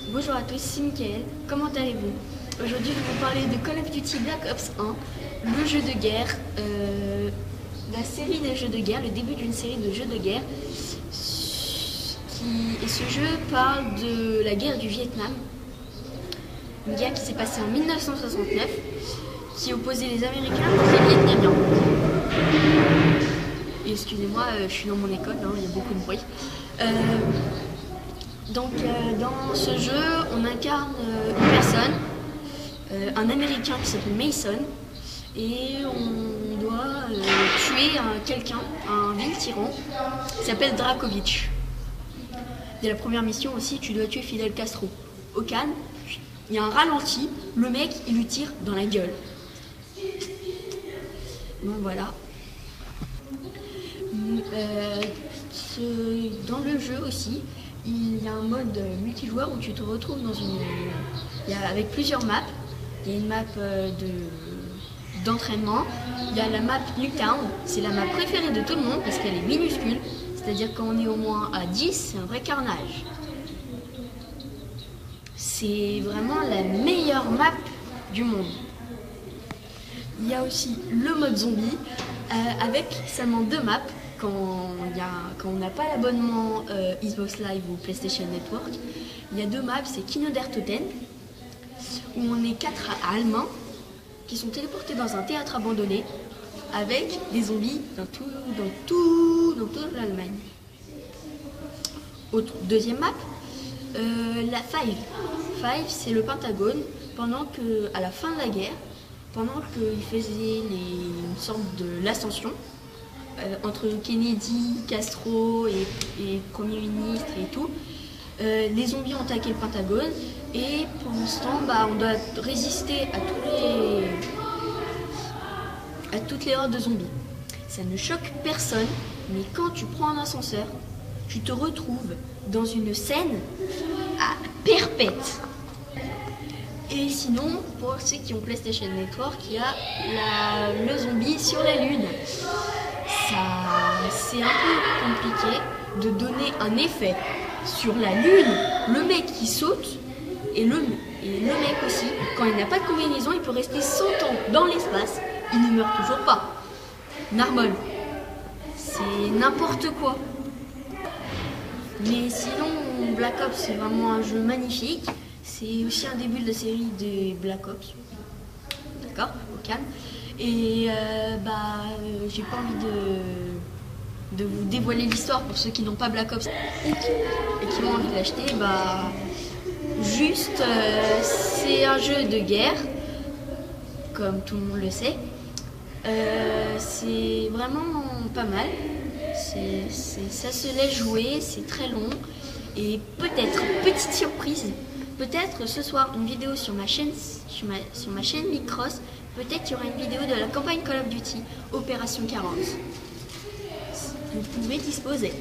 Bonjour à tous, c'est Mickaël, comment allez-vous? Aujourd'hui je vais vous parler de Call of Duty Black Ops 1, le jeu de guerre, la série des jeux de guerre, le début d'une série de jeux de guerre. Et ce jeu parle de la guerre du Vietnam, une guerre qui s'est passée en 1969, qui opposait les Américains contre les Vietnamiens. Et excusez-moi, je suis dans mon école, il y a beaucoup de bruit. Donc dans ce jeu, on incarne une personne, un Américain qui s'appelle Mason, et on doit tuer quelqu'un, un vil tyran, qui s'appelle Drakovich. Dès la première mission aussi, tu dois tuer Fidel Castro. Au calme, il y a un ralenti, le mec il lui tire dans la gueule. Bon voilà. Dans le jeu aussi, il y a un mode multijoueur où tu te retrouves dans avec plusieurs maps. Il y a une map d'entraînement, il y a la map Nuketown, c'est la map préférée de tout le monde parce qu'elle est minuscule, c'est-à-dire quand on est au moins à 10, c'est un vrai carnage. C'est vraiment la meilleure map du monde. Il y a aussi le mode zombie avec seulement 2 maps. Quand on n'a pas l'abonnement Xbox Live ou PlayStation Network, il y a 2 maps, c'est Kino der Toten, où on est 4 Allemands qui sont téléportés dans un théâtre abandonné avec des zombies dans toute l'Allemagne. Deuxième map, la Five. Five, c'est le Pentagone, à la fin de la guerre, pendant qu'ils faisaient une sorte de l'ascension, entre Kennedy, Castro et Premier ministre et tout, les zombies ont attaqué le Pentagone et pour l'instant on doit résister à toutes les hordes de zombies. Ça ne choque personne, mais quand tu prends un ascenseur, tu te retrouves dans une scène à perpète. Et sinon, pour ceux qui ont PlayStation Network, il y a le zombie sur la Lune. C'est un peu compliqué de donner un effet sur la Lune. Le mec qui saute et le mec aussi, quand il n'a pas de combinaison, il peut rester 100 ans dans l'espace, il ne meurt toujours pas. Narbonne, c'est n'importe quoi. Mais sinon, Black Ops, c'est vraiment un jeu magnifique. C'est aussi un début de la série des Black Ops. D'accord, au calme. Et j'ai pas envie de vous dévoiler l'histoire pour ceux qui n'ont pas Black Ops et qui ont envie de l'acheter. C'est un jeu de guerre, comme tout le monde le sait. C'est vraiment pas mal. Ça se laisse jouer, c'est très long. Et peut-être, petite surprise, peut-être ce soir une vidéo sur ma chaîne Micross, peut-être il y aura une vidéo de la campagne Call of Duty, Opération 40. Vous pouvez disposer.